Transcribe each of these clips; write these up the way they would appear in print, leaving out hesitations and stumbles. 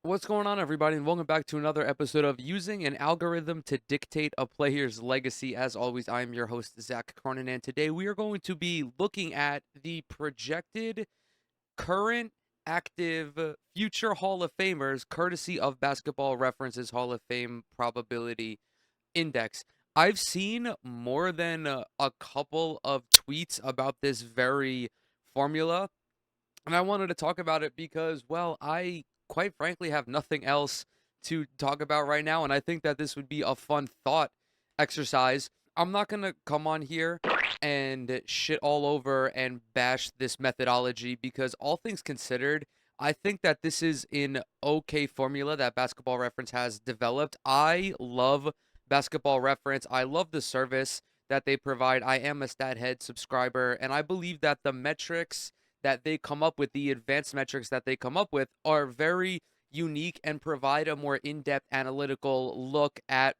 What's going on, everybody, and welcome back to another episode of Using an Algorithm to Dictate a Player's Legacy. As always, I am your host, Zach Cronin, and today we are going to be looking at the projected current, active, future Hall of Famers, courtesy of Basketball Reference's Hall of Fame Probability Index. I've seen more than a couple of tweets about this very formula, and I wanted to talk about it because, well, I quite frankly have nothing else to talk about right now. And I think that this would be a fun thought exercise. I'm not going to come on here and shit all over and bash this methodology because, all things considered, I think that this is an okay formula that Basketball Reference has developed. I love Basketball Reference. I love the service that they provide. I am a StatHead subscriber, and I believe that the metrics that they come up with, the advanced metrics that they come up with, are very unique and provide a more in-depth analytical look at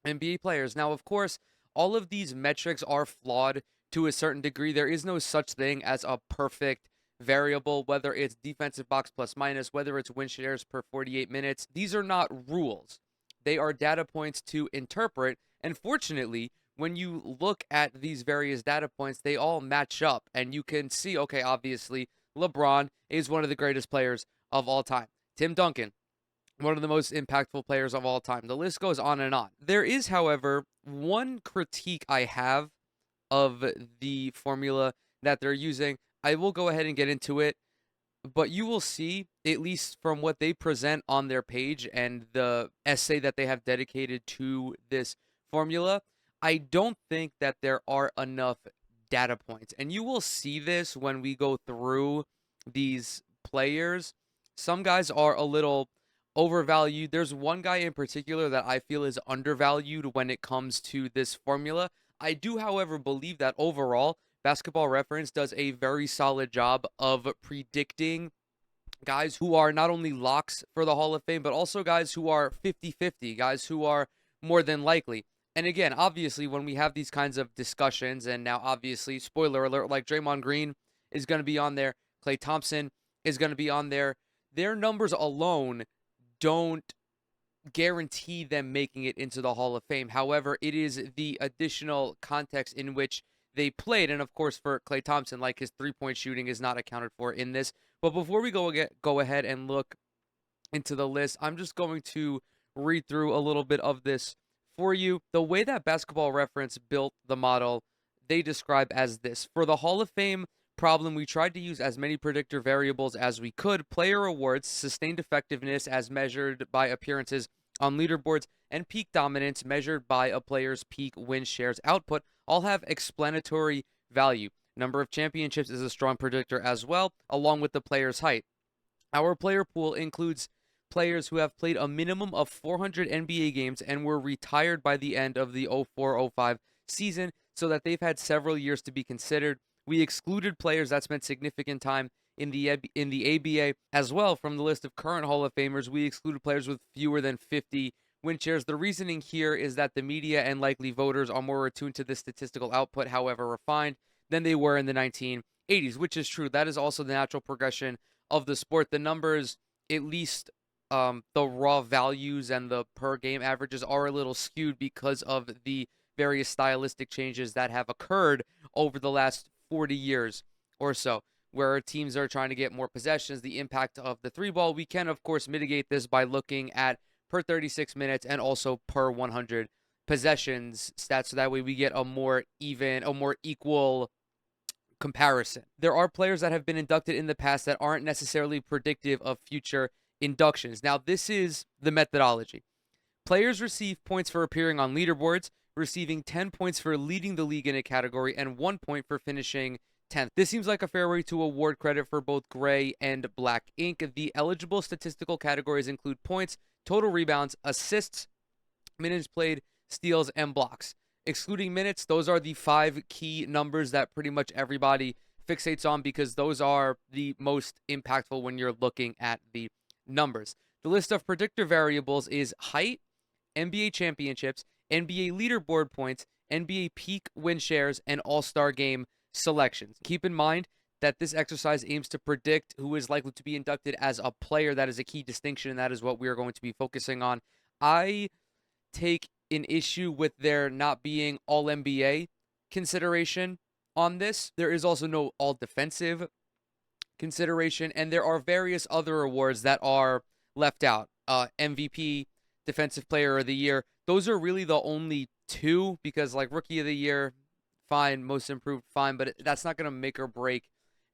NBA players. Now, of course, all of these metrics are flawed to a certain degree. There is no such thing as a perfect variable, whether it's defensive box plus minus, whether it's win shares per 48 minutes. These are not rules. They are data points to interpret. And fortunately, when you look at these various data points, they all match up. And you can see, okay, obviously, LeBron is one of the greatest players of all time. Tim Duncan, one of the most impactful players of all time. The list goes on and on. There is, however, one critique I have of the formula that they're using. I will go ahead and get into it, but you will see, at least from what they present on their page and the essay that they have dedicated to this formula, I don't think that there are enough data points. And you will see this when we go through these players. Some guys are a little overvalued. There's one guy in particular that I feel is undervalued when it comes to this formula. I do, however, believe that overall, Basketball Reference does a very solid job of predicting guys who are not only locks for the Hall of Fame, but also guys who are 50-50, guys who are more than likely. And again, obviously, when we have these kinds of discussions, and now obviously, spoiler alert, like Draymond Green is going to be on there, Klay Thompson is going to be on there, their numbers alone don't guarantee them making it into the Hall of Fame. However, it is the additional context in which they played. And of course, for Klay Thompson, like, his three-point shooting is not accounted for in this. But before we go ahead and look into the list, I'm just going to read through a little bit of this for you. The way that Basketball Reference built the model, they describe as this. For the Hall of Fame problem, we tried to use as many predictor variables as we could. Player awards, sustained effectiveness as measured by appearances on leaderboards, and peak dominance measured by a player's peak win shares output all have explanatory value. Number of championships is a strong predictor as well, along with the player's height. Our player pool includes players who have played a minimum of 400 NBA games and were retired by the end of the 04-05 season, so that they've had several years to be considered. We excluded players that spent significant time in the ABA as well from the list of current Hall of Famers. We excluded players with fewer than 50 win shares. The reasoning here is that the media and likely voters are more attuned to this statistical output, however refined, than they were in the 1980s, which is true. That is also the natural progression of the sport. The numbers, at least the raw values and the per game averages, are a little skewed because of the various stylistic changes that have occurred over the last 40 years or so, where teams are trying to get more possessions, the impact of the three ball. We can, of course, mitigate this by looking at per 36 minutes and also per 100 possessions stats, so that way we get a more even, a more equal comparison. There are players that have been inducted in the past that aren't necessarily predictive of future inductions. Now, this is the methodology. Players receive points for appearing on leaderboards, receiving 10 points for leading the league in a category and 1 point for finishing 10th. This seems like a fair way to award credit for both gray and black ink. The eligible statistical categories include points, total rebounds, assists, minutes played, steals, and blocks. Excluding minutes, those are the 5 key numbers that pretty much everybody fixates on because those are the most impactful when you're looking at the numbers. The list of predictor variables is height, NBA championships, NBA leaderboard points, NBA peak win shares, and All-Star game selections. Keep in mind, that this exercise aims to predict who is likely to be inducted as a player. That is a key distinction, and that is what we are going to be focusing on. I take an issue with there not being all NBA consideration on this. There is also no all defensive consideration, and there are various other awards that are left out. MVP, Defensive Player of the Year. Those are really the only two, because like Rookie of the Year, fine, Most Improved, fine, but that's not going to make or break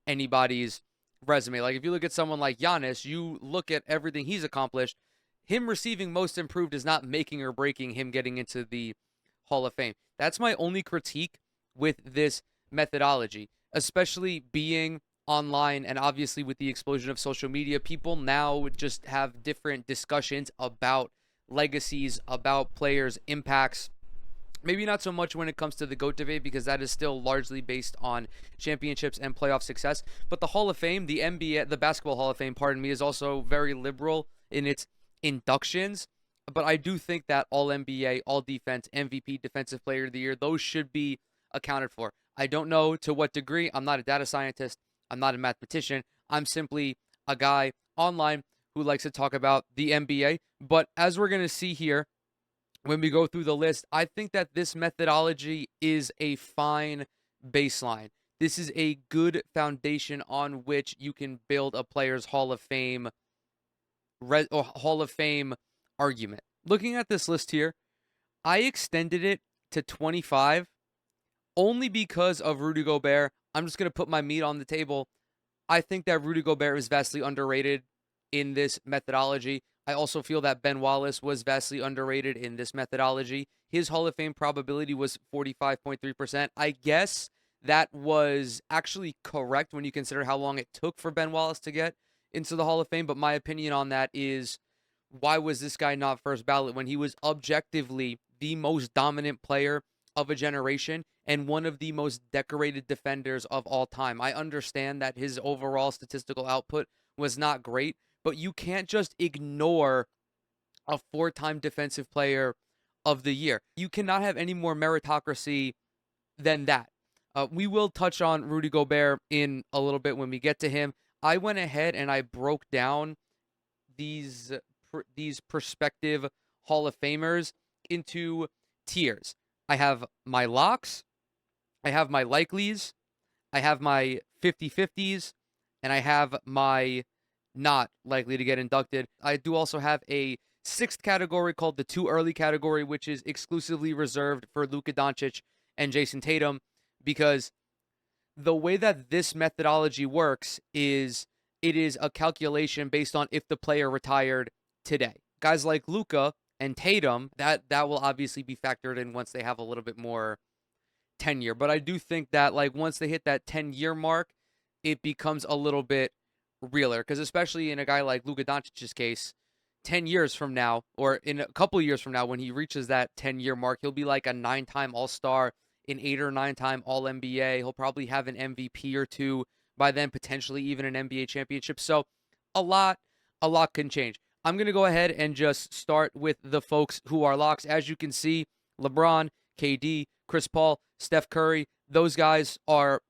anybody's resume. Like if you look at someone like Giannis, you look at everything he's accomplished. Him receiving Most Improved is not making or breaking him getting into the Hall of Fame. That's my only critique with this methodology, especially being online and obviously with the explosion of social media. People now just have different discussions about legacies, about players' impacts. Maybe not so much when it comes to the GOAT debate, because that is still largely based on championships and playoff success. But the Hall of Fame, the NBA, the Basketball Hall of Fame, pardon me, is also very liberal in its inductions. But I do think that all NBA, all defense, MVP, Defensive Player of the Year, those should be accounted for. I don't know to what degree. I'm not a data scientist. I'm not a mathematician. I'm simply a guy online who likes to talk about the NBA. But as we're going to see here, when we go through the list, I think that this methodology is a fine baseline. This is a good foundation on which you can build a player's Hall of Fame or Hall of Fame argument. Looking at this list here, I extended it to 25 only because of Rudy Gobert. I'm just going to put my meat on the table. I think that Rudy Gobert is vastly underrated in this methodology. I also feel that Ben Wallace was vastly underrated in this methodology. His Hall of Fame probability was 45.3%. I guess that was actually correct when you consider how long it took for Ben Wallace to get into the Hall of Fame. But my opinion on that is, why was this guy not first ballot when he was objectively the most dominant player of a generation and one of the most decorated defenders of all time? I understand that his overall statistical output was not great, but you can't just ignore a four-time Defensive Player of the Year. You cannot have any more meritocracy than that. We will touch on Rudy Gobert in a little bit when we get to him. I went ahead and I broke down these prospective Hall of Famers into tiers. I have my locks, I have my likelies, I have my 50-50s, and I have my not likely to get inducted. I do also have a sixth category called the too early category, which is exclusively reserved for Luka Doncic and Jason Tatum, because the way that this methodology works is it is a calculation based on if the player retired today. Guys like Luka and Tatum, that will obviously be factored in once they have a little bit more tenure. But I do think that like once they hit that 10-year mark, it becomes a little bit realer, because especially in a guy like Luka Doncic's case, 10 years from now, or in a couple of years from now, when he reaches that 10-year mark, he'll be like a 9-time All-Star, an 8 or 9-time All-NBA. He'll probably have an MVP or two by then, potentially even an NBA championship. So a lot can change. I'm going to go ahead and just start with the folks who are locks. As you can see, LeBron, KD, Chris Paul, Steph Curry, those guys are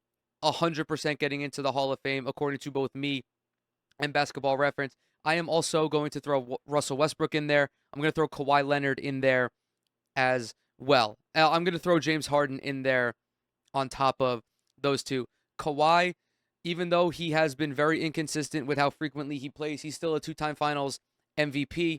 100% getting into the Hall of Fame, according to both me and Basketball Reference. I am also going to throw Russell Westbrook in there. I'm going to throw Kawhi Leonard in there as well. I'm going to throw James Harden in there on top of those two. Kawhi, even though he has been very inconsistent with how frequently he plays, he's still a two-time Finals MVP.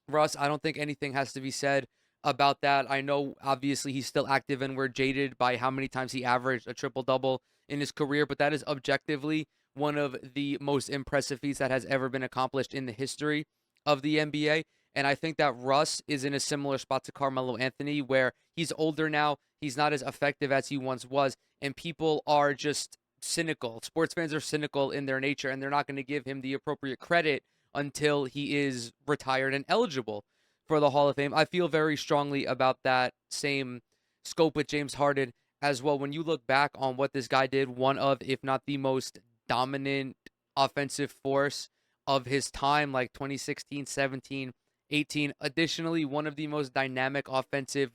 Russ, I don't think anything has to be said about that. I know, obviously, he's still active and we're jaded by how many times he averaged a triple-double in his career, but that is objectively one of the most impressive feats that has ever been accomplished in the history of the NBA. And I think that Russ is in a similar spot to Carmelo Anthony, where he's older now, he's not as effective as he once was, and people are just cynical. Sports fans are cynical in their nature, and they're not going to give him the appropriate credit until he is retired and eligible for the Hall of Fame. I feel very strongly about that same scope with James Harden as well. When you look back on what this guy did, one of, if not the most dominant offensive force of his time, like 2016, 17, 18. Additionally, one of the most dynamic offensive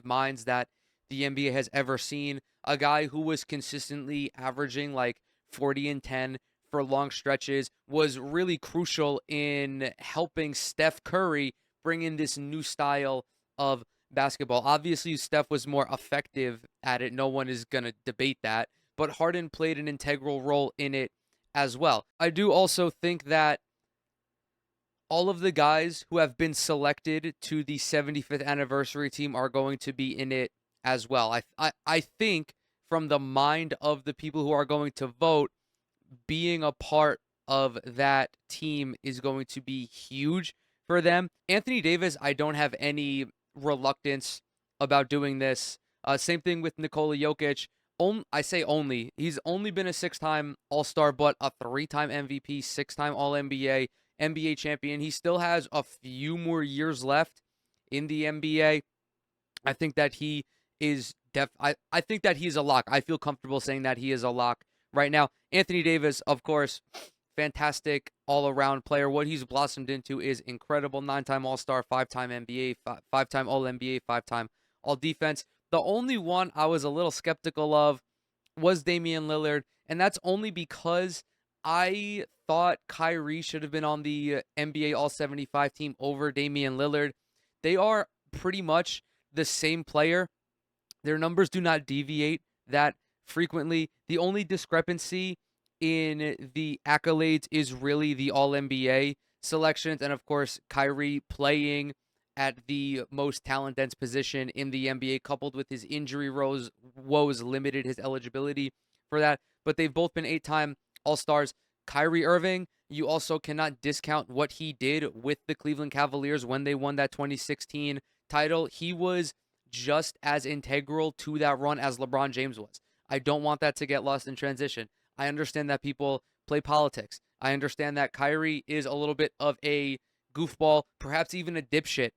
minds that the NBA has ever seen. A guy who was consistently averaging like 40 and 10 for long stretches, was really crucial in helping Steph Curry bring in this new style of basketball. Obviously, Steph was more effective at it. No one is going to debate that. But Harden played an integral role in it as well. I do also think that all of the guys who have been selected to the 75th anniversary team are going to be in it as well. I think from the mind of the people who are going to vote, being a part of that team is going to be huge for them. Anthony Davis, I don't have any reluctance about doing this. Same thing with Nikola Jokic. I say only. He's only been a 6-time All-Star, but a 3-time MVP, 6-time All-NBA, NBA champion. He still has a few more years left in the NBA. I think that he is I think that he's a lock. I feel comfortable saying that he is a lock right now. Anthony Davis, of course, fantastic all-around player. What he's blossomed into is incredible. 9-time All-Star, 5-time NBA, 5-time All-NBA, 5-time All-Defense. The only one I was a little skeptical of was Damian Lillard, and that's only because I thought Kyrie should have been on the NBA All-75 team over Damian Lillard. They are pretty much the same player. Their numbers do not deviate that frequently. The only discrepancy in the accolades is really the All-NBA selections, and of course, Kyrie playing at the most talent-dense position in the NBA, coupled with his injury woes, limited his eligibility for that. But they've both been 8-time All-Stars. Kyrie Irving, you also cannot discount what he did with the Cleveland Cavaliers when they won that 2016 title. He was just as integral to that run as LeBron James was. I don't want that to get lost in transition. I understand that people play politics. I understand that Kyrie is a little bit of a goofball, perhaps even a dipshit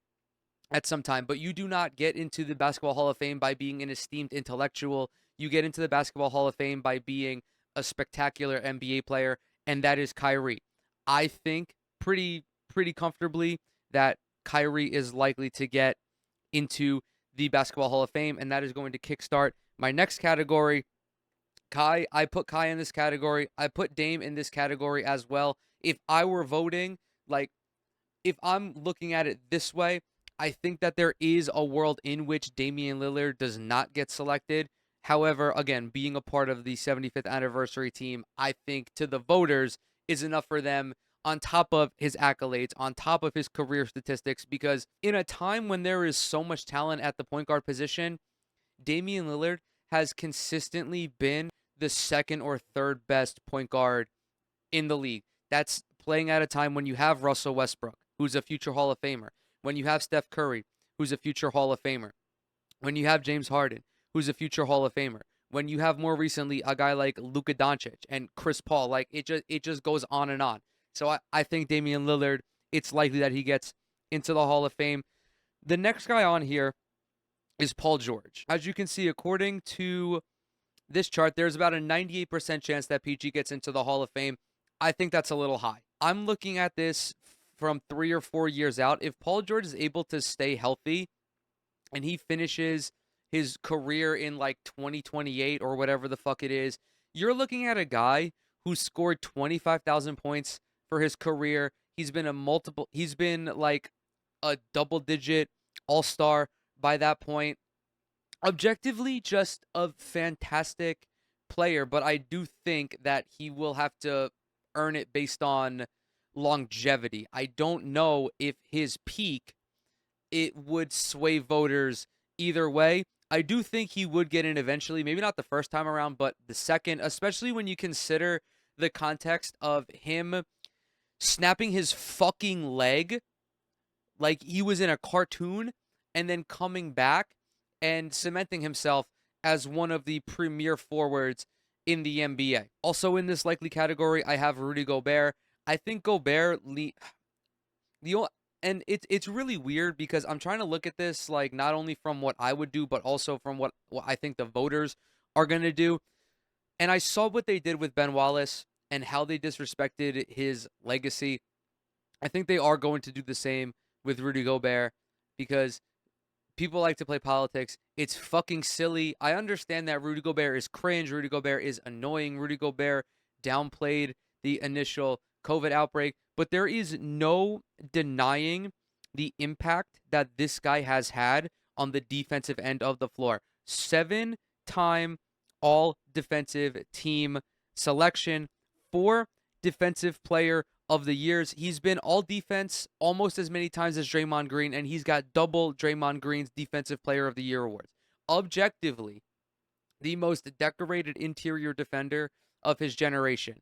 at some time, but you do not get into the Basketball Hall of Fame by being an esteemed intellectual. You get into the Basketball Hall of Fame by being a spectacular NBA player, and that is Kyrie. I think pretty comfortably that Kyrie is likely to get into the Basketball Hall of Fame, and that is going to kickstart my next category. I put Kai in this category. I put Dame in this category as well. If I were voting, like, if I'm looking at it this way, I think that there is a world in which Damian Lillard does not get selected. However, again, being a part of the 75th anniversary team, I think to the voters is enough for them on top of his accolades, on top of his career statistics, because in a time when there is so much talent at the point guard position, Damian Lillard has consistently been the second or third best point guard in the league. That's playing at a time when you have Russell Westbrook, who's a future Hall of Famer, when you have Steph Curry, who's a future Hall of Famer, when you have James Harden, who's a future Hall of Famer, when you have more recently a guy like Luka Doncic and Chris Paul. Like, it just goes on and on. So I think Damian Lillard, it's likely that he gets into the Hall of Fame. The next guy on here is Paul George. As you can see, according to this chart, there's about a 98% chance that PG gets into the Hall of Fame. I think that's a little high. I'm looking at this from 3 or 4 years out. If Paul George is able to stay healthy and he finishes his career in like 2028 or whatever the fuck it is, you're looking at a guy who scored 25,000 points for his career. He's been like a double-digit all-star by that point. Objectively, just a fantastic player, but I do think that he will have to earn it based on longevity. I don't know if his peak, it would sway voters either way. I do think he would get in eventually, maybe not the first time around, but the second, especially when you consider the context of him snapping his fucking leg like he was in a cartoon and then coming back and cementing himself as one of the premier forwards in the NBA. Also in this likely category, I have Rudy Gobert. I think Gobert, and it's really weird because I'm trying to look at this like not only from what I would do, but also from what I think the voters are going to do. And I saw what they did with Ben Wallace and how they disrespected his legacy. I think they are going to do the same with Rudy Gobert because people like to play politics. It's fucking silly. I understand that Rudy Gobert is cringe. Rudy Gobert is annoying. Rudy Gobert downplayed the initial COVID outbreak, but there is no denying the impact that this guy has had on the defensive end of the floor. 7-time all defensive team selection, 4 defensive player of the years. He's been all defense almost as many times as Draymond Green, and he's got double Draymond Green's defensive player of the year awards. Objectively, the most decorated interior defender of his generation.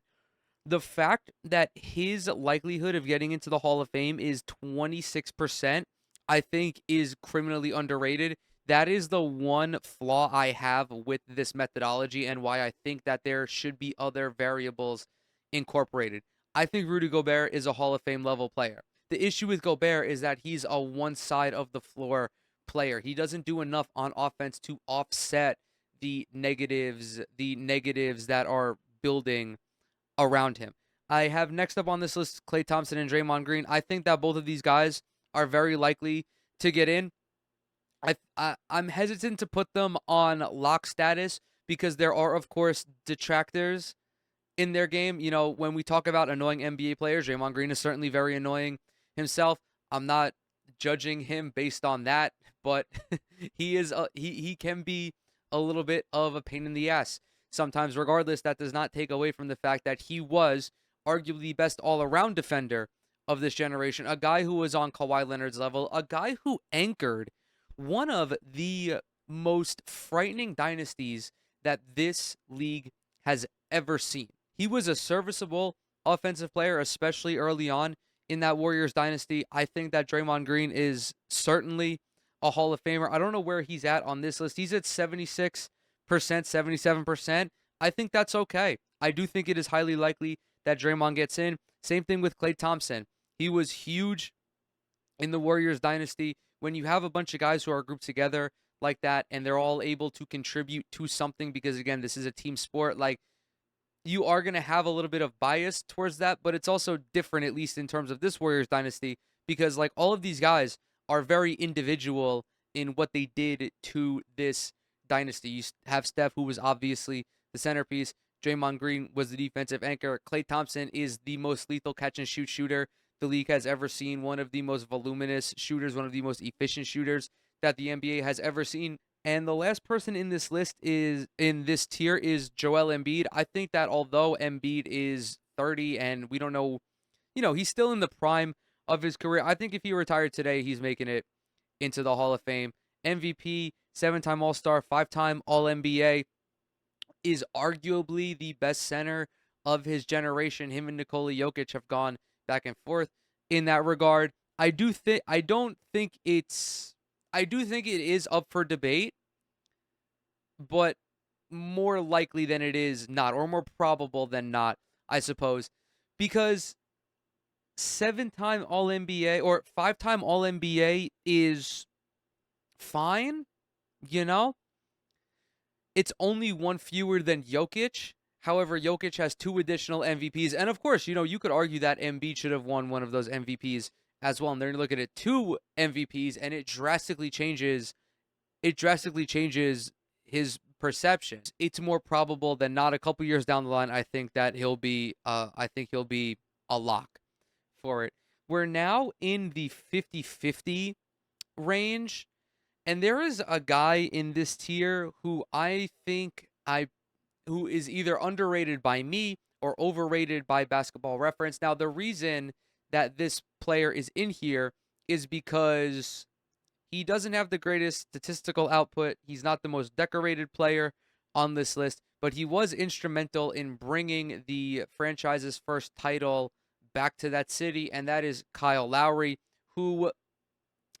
The fact that his likelihood of getting into the Hall of Fame is 26%, I think is criminally underrated. That is the one flaw I have with this methodology and why I think that there should be other variables incorporated. I think Rudy Gobert is a Hall of Fame level player. The issue with Gobert is that he's a one side of the floor player. He doesn't do enough on offense to offset the negatives that are building around him. I have next up on this list Klay Thompson and Draymond Green. I think that both of these guys are very likely to get in. I'm hesitant to put them on lock status because there are, of course, detractors in their game. You know, when we talk about annoying NBA players, Draymond Green is certainly very annoying himself. I'm not judging him based on that, but he can be a little bit of a pain in the ass sometimes. Regardless, that does not take away from the fact that he was arguably the best all-around defender of this generation, a guy who was on Kawhi Leonard's level, a guy who anchored one of the most frightening dynasties that this league has ever seen. He was a serviceable offensive player, especially early on in that Warriors dynasty. I think that Draymond Green is certainly a Hall of Famer. I don't know where he's at on this list. He's at 76%, 77%. I think that's okay. I do think it is highly likely that Draymond gets in. Same thing with Klay Thompson. He was huge in the Warriors dynasty. When you have a bunch of guys who are grouped together like that and they're all able to contribute to something, because again, this is a team sport, like, you are going to have a little bit of bias towards that, but it's also different, at least in terms of this Warriors dynasty, because like all of these guys are very individual in what they did to this dynasty. You have Steph, who was obviously the centerpiece. Draymond Green was the defensive anchor. Klay Thompson is the most lethal catch and shoot shooter the league has ever seen, one of the most voluminous shooters, one of the most efficient shooters that the NBA has ever seen. And the last person in this list is in this tier is Joel Embiid. I think that although Embiid is 30 and we don't know, he's still in the prime of his career. I think if he retired today, he's making it into the Hall of Fame. MVP, 7-time All-Star, 5-time All-NBA, is arguably the best center of his generation. Him and Nikola Jokic have gone back and forth in that regard. I do think it is up for debate, but more likely than it is not, or more probable than not, I suppose, because 7-time All-NBA or 5-time All-NBA is fine, It's only one fewer than Jokic. However, Jokic has 2 additional MVPs. And of course, you could argue that Embiid should have won one of those MVPs as well. And they're looking at 2 MVPs, and it drastically changes his perception. It's more probable than not. A couple years down the line, I think that he'll be a lock for it. We're now in the 50-50 range. And there is a guy in this tier who I think who is either underrated by me or overrated by Basketball Reference. Now, the reason that this player is in here is because he doesn't have the greatest statistical output. He's not the most decorated player on this list, but he was instrumental in bringing the franchise's first title back to that city, and that is Kyle Lowry, who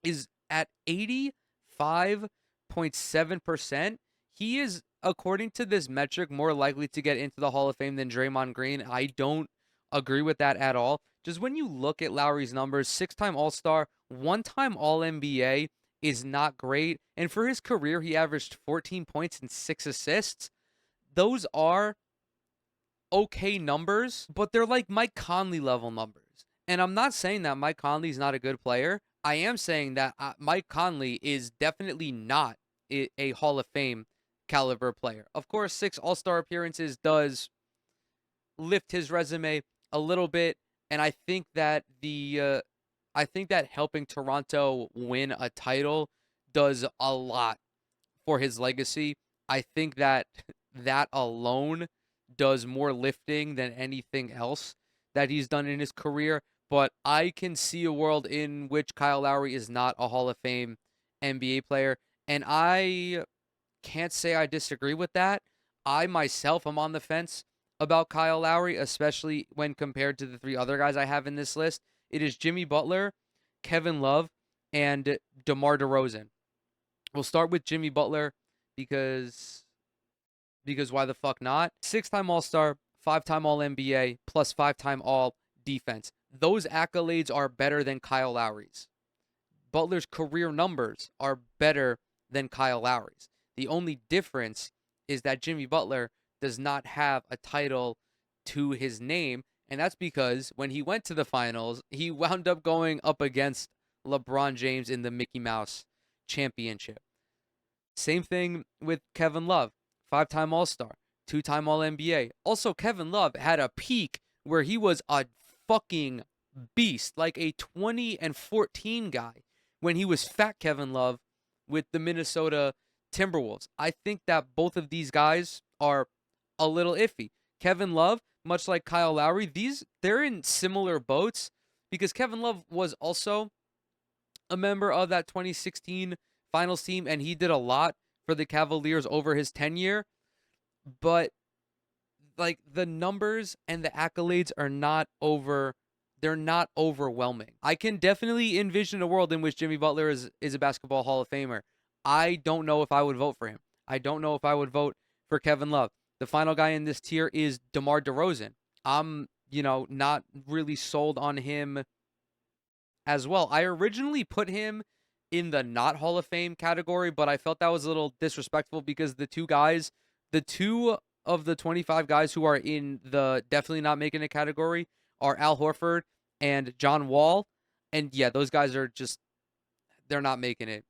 is at 85.7%. He is, according to this metric, more likely to get into the Hall of Fame than Draymond Green. I don't agree with that at all. Just when you look at Lowry's numbers, 6-time All-Star, 1-time All-NBA is not great. And for his career, he averaged 14 points and 6 assists. Those are okay numbers, but they're like Mike Conley level numbers. And I'm not saying that Mike Conley's not a good player. I am saying that Mike Conley is definitely not a Hall of Fame caliber player. Of course, 6 All-Star appearances does lift his resume a little bit, and I think that helping Toronto win a title does a lot for his legacy. I think that that alone does more lifting than anything else that he's done in his career. But I can see a world in which Kyle Lowry is not a Hall of Fame NBA player. And I can't say I disagree with that. I myself am on the fence about Kyle Lowry, especially when compared to the 3 other guys I have in this list. It is Jimmy Butler, Kevin Love, and DeMar DeRozan. We'll start with Jimmy Butler because why the fuck not? 6-time All-Star, 5-time All-NBA, plus 5-time All-Defense. Those accolades are better than Kyle Lowry's. Butler's career numbers are better than Kyle Lowry's. The only difference is that Jimmy Butler does not have a title to his name, and that's because when he went to the finals, he wound up going up against LeBron James in the Mickey Mouse Championship. Same thing with Kevin Love, 5-time All-Star, 2-time All-NBA. Also, Kevin Love had a peak where he was a fucking beast, like a 20-14 guy when he was fat Kevin Love with the Minnesota Timberwolves. I think that both of these guys are a little iffy. Kevin Love, much like Kyle Lowry, they're in similar boats because Kevin Love was also a member of that 2016 finals team, and he did a lot for the Cavaliers over his tenure. But like the numbers and the accolades are not they're not overwhelming. I can definitely envision a world in which Jimmy Butler is a basketball Hall of Famer. I don't know if I would vote for him. I don't know if I would vote for Kevin Love. The final guy in this tier is DeMar DeRozan. I'm, not really sold on him as well. I originally put him in the not Hall of Fame category, but I felt that was a little disrespectful because the two of the 25 guys who are in the definitely not making a category are Al Horford and John Wall. And yeah, those guys are just, they're not making it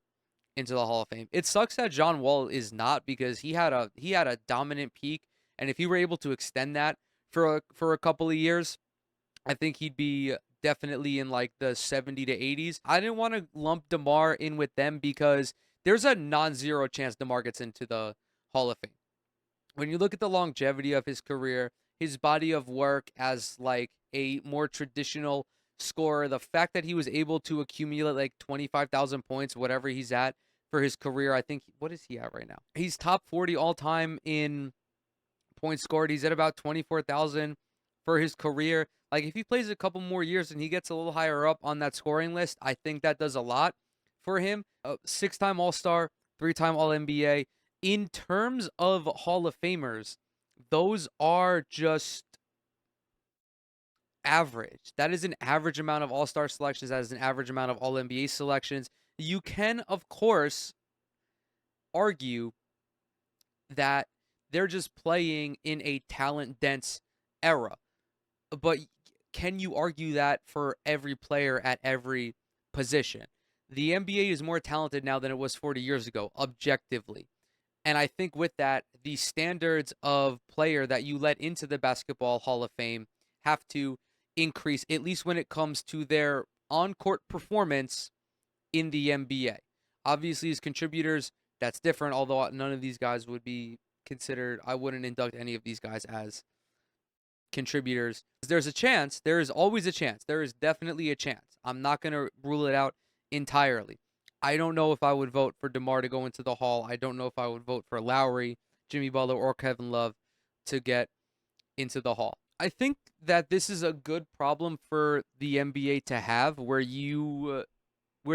into the Hall of Fame. It sucks that John Wall is not because he had a dominant peak, and if he were able to extend that for a couple of years, I think he'd be definitely in like the 70 to 80s. I didn't want to lump DeMar in with them because there's a non-zero chance DeMar gets into the Hall of Fame. When you look at the longevity of his career, his body of work as like a more traditional scorer, the fact that he was able to accumulate like 25,000 points, whatever he's at for his career, I think, what is he at right now? He's top 40 all time in points scored. He's at about 24,000 for his career. Like if he plays a couple more years and he gets a little higher up on that scoring list, I think that does a lot for him. 6-time All-Star, 3-time All-NBA. In terms of Hall of Famers, those are just average. That is an average amount of All-Star selections. That is an average amount of All-NBA selections. You can, of course, argue that they're just playing in a talent-dense era. But can you argue that for every player at every position? The NBA is more talented now than it was 40 years ago, objectively. And I think with that, the standards of player that you let into the Basketball Hall of Fame have to increase, at least when it comes to their on-court performance in the NBA. Obviously, as contributors, that's different, although none of these guys would be considered, I wouldn't induct any of these guys as contributors. There's a chance, there is always a chance, there is definitely a chance. I'm not going to rule it out entirely. I don't know if I would vote for DeMar to go into the Hall. I don't know if I would vote for Lowry, Jimmy Butler, or Kevin Love to get into the Hall. I think that this is a good problem for the NBA to have, where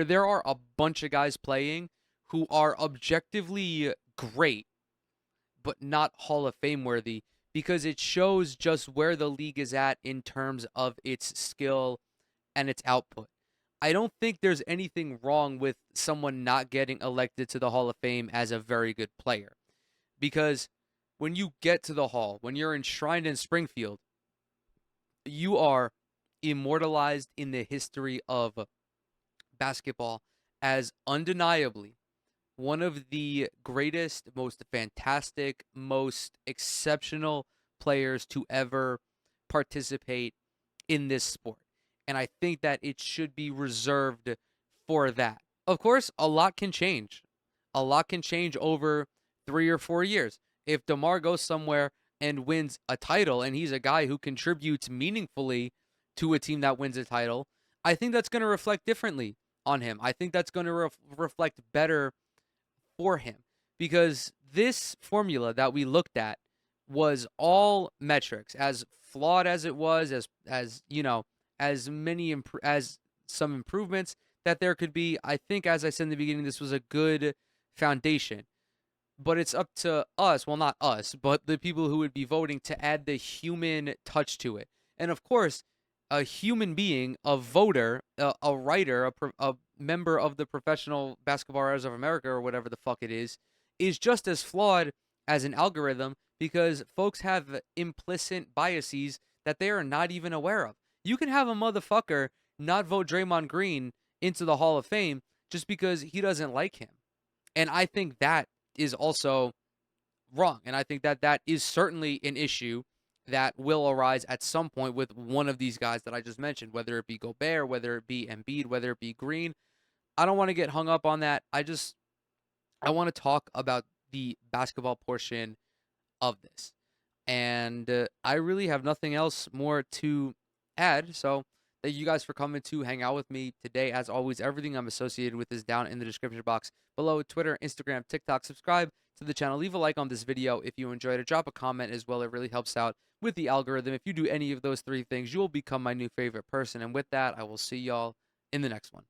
there are a bunch of guys playing who are objectively great, but not Hall of Fame worthy, because it shows just where the league is at in terms of its skill and its output. I don't think there's anything wrong with someone not getting elected to the Hall of Fame as a very good player. Because when you get to the Hall, when you're enshrined in Springfield, you are immortalized in the history of basketball as undeniably one of the greatest, most fantastic, most exceptional players to ever participate in this sport. And I think that it should be reserved for that. Of course, a lot can change. A lot can change over 3 or 4 years. If DeMar goes somewhere and wins a title and he's a guy who contributes meaningfully to a team that wins a title, I think that's going to reflect differently on him. I think that's going to reflect better for him because this formula that we looked at was all metrics, as flawed as it was, as you know, as many as some improvements that there could be. I think, as I said in the beginning, this was a good foundation, but it's up to us, well, not us, but the people who would be voting to add the human touch to it. And of course, a human being, a voter, a writer, a member of the Professional Basketball Writers of America, or whatever the fuck it is just as flawed as an algorithm because folks have implicit biases that they are not even aware of. You can have a motherfucker not vote Draymond Green into the Hall of Fame just because he doesn't like him. And I think that is also wrong. And I think that that is certainly an issue that will arise at some point with one of these guys that I just mentioned, whether it be Gobert, whether it be Embiid, whether it be Green. I don't want to get hung up on that. I want to talk about the basketball portion of this. And I really have nothing else more to add. So thank you guys for coming to hang out with me today. As always, everything I'm associated with is down in the description box below. Twitter, Instagram, TikTok. Subscribe to the channel. Leave a like on this video if you enjoyed it. Drop a comment as well. It really helps out with the algorithm. If you do any of those three things, you will become my new favorite person. And with that, I will see y'all in the next one.